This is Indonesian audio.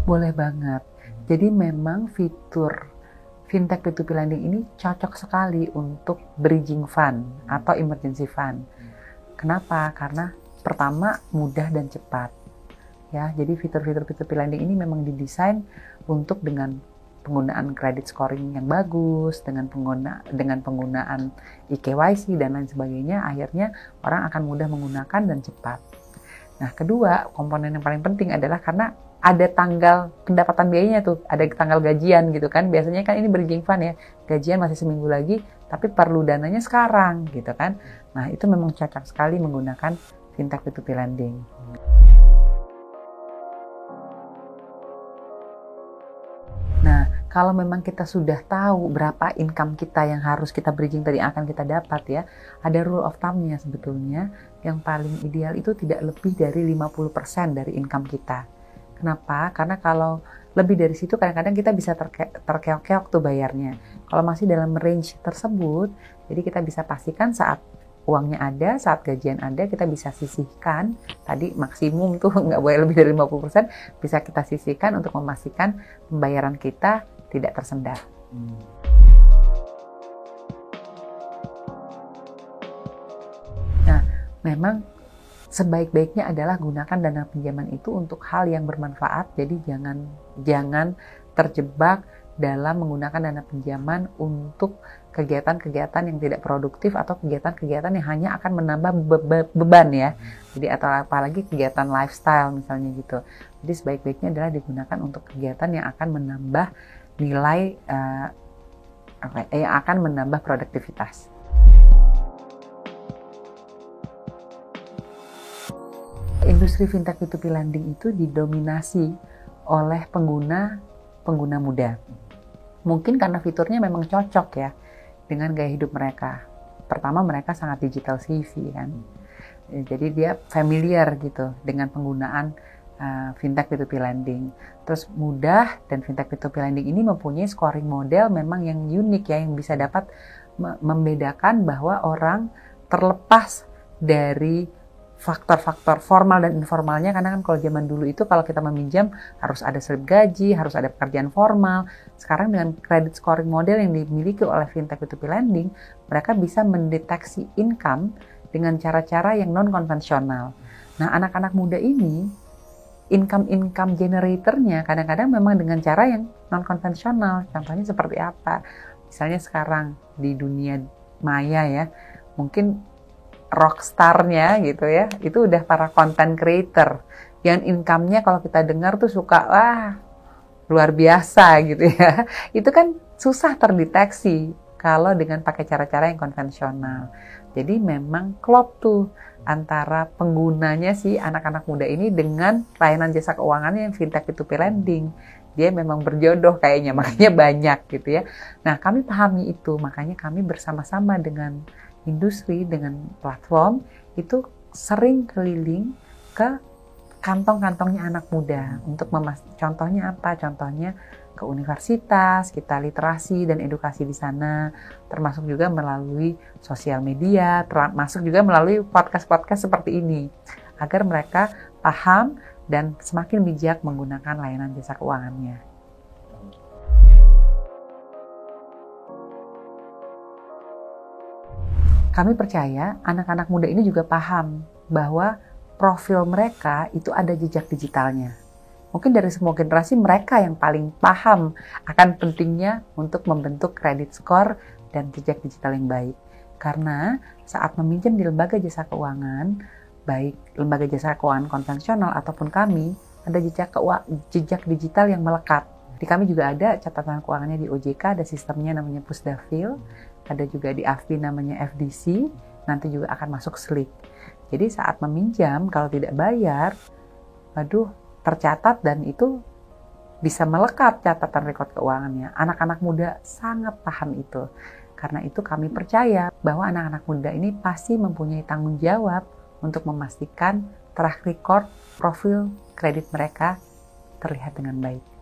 Boleh banget. Jadi memang fitur fintech P2P lending ini cocok sekali untuk bridging fund atau emergency fund. Kenapa? Karena pertama mudah dan cepat. Ya, jadi fitur-fitur P2P lending ini memang didesain untuk dengan penggunaan credit scoring yang bagus, dengan penggunaan eKYC dan lain sebagainya, akhirnya orang akan mudah menggunakan dan cepat. Nah, kedua, komponen yang paling penting adalah karena ada tanggal pendapatan biayanya tuh, ada tanggal gajian gitu kan. Biasanya kan ini bridging fund ya, gajian masih seminggu lagi, tapi perlu dananya sekarang gitu kan. Nah, itu memang cocok sekali menggunakan fintech P2P lending. Nah, kalau memang kita sudah tahu berapa income kita yang harus kita bridging tadi akan kita dapat ya, ada rule of thumb-nya sebetulnya yang paling ideal itu tidak lebih dari 50% dari income kita. Kenapa? Karena kalau lebih dari situ kadang-kadang kita bisa terkeok-keok tuh bayarnya. Kalau masih dalam range tersebut, jadi kita bisa pastikan saat uangnya ada, saat gajian ada, kita bisa sisihkan. Tadi maksimum tuh nggak boleh lebih dari 50%, bisa kita sisihkan untuk memastikan pembayaran kita tidak tersendat. Nah, memang sebaik-baiknya adalah gunakan dana pinjaman itu untuk hal yang bermanfaat. Jadi jangan terjebak dalam menggunakan dana pinjaman untuk kegiatan-kegiatan yang tidak produktif atau kegiatan-kegiatan yang hanya akan menambah beban ya. Jadi atau apalagi kegiatan lifestyle misalnya gitu. Jadi sebaik-baiknya adalah digunakan untuk kegiatan yang akan menambah nilai yang akan menambah produktivitas. Industri fintech P2P lending itu didominasi oleh pengguna muda. Mungkin karena fiturnya memang cocok ya dengan gaya hidup mereka. Pertama, mereka sangat digital savvy kan. Jadi dia familiar gitu dengan penggunaan fintech P2P lending. Terus mudah, dan fintech P2P lending ini mempunyai scoring model memang yang unik ya, yang bisa dapat membedakan bahwa orang terlepas dari faktor-faktor formal dan informalnya. Karena kan kalau zaman dulu itu kalau kita meminjam harus ada slip gaji, harus ada pekerjaan formal. Sekarang dengan credit scoring model yang dimiliki oleh fintech P2P lending, mereka bisa mendeteksi income dengan cara-cara yang non-konvensional. Nah, anak-anak muda ini income generatornya kadang-kadang memang dengan cara yang non-konvensional. Contohnya seperti apa? Misalnya sekarang di dunia maya ya, mungkin rockstarnya gitu ya, itu udah para content creator yang income-nya kalau kita dengar tuh suka luar biasa gitu ya. Itu kan susah terdeteksi kalau dengan pakai cara-cara yang konvensional. Jadi memang klop tuh antara penggunanya si anak-anak muda ini dengan layanan jasa keuangannya yang fintech P2P lending. Dia memang berjodoh kayaknya, makanya banyak gitu ya. Nah, kami pahami itu, makanya kami bersama-sama dengan industri, dengan platform itu sering keliling ke kantong-kantongnya anak muda untuk contohnya apa? Contohnya ke universitas, kita literasi dan edukasi di sana, termasuk juga melalui sosial media, termasuk juga melalui podcast-podcast seperti ini, agar mereka paham dan semakin bijak menggunakan layanan jasa keuangannya. Kami percaya anak-anak muda ini juga paham bahwa profil mereka itu ada jejak digitalnya. Mungkin dari semua generasi mereka yang paling paham akan pentingnya untuk membentuk credit score dan jejak digital yang baik. Karena saat meminjam di lembaga jasa keuangan, baik lembaga jasa keuangan konvensional ataupun kami, ada jejak digital yang melekat. Di kami juga ada catatan keuangannya di OJK, ada sistemnya namanya Pusdafil, ada juga di AFBI namanya FDC, nanti juga akan masuk SLIK. Jadi saat meminjam, kalau tidak bayar, tercatat dan itu bisa melekat catatan rekod keuangannya. Anak-anak muda sangat paham itu. Karena itu kami percaya bahwa anak-anak muda ini pasti mempunyai tanggung jawab untuk memastikan track record profil kredit mereka terlihat dengan baik.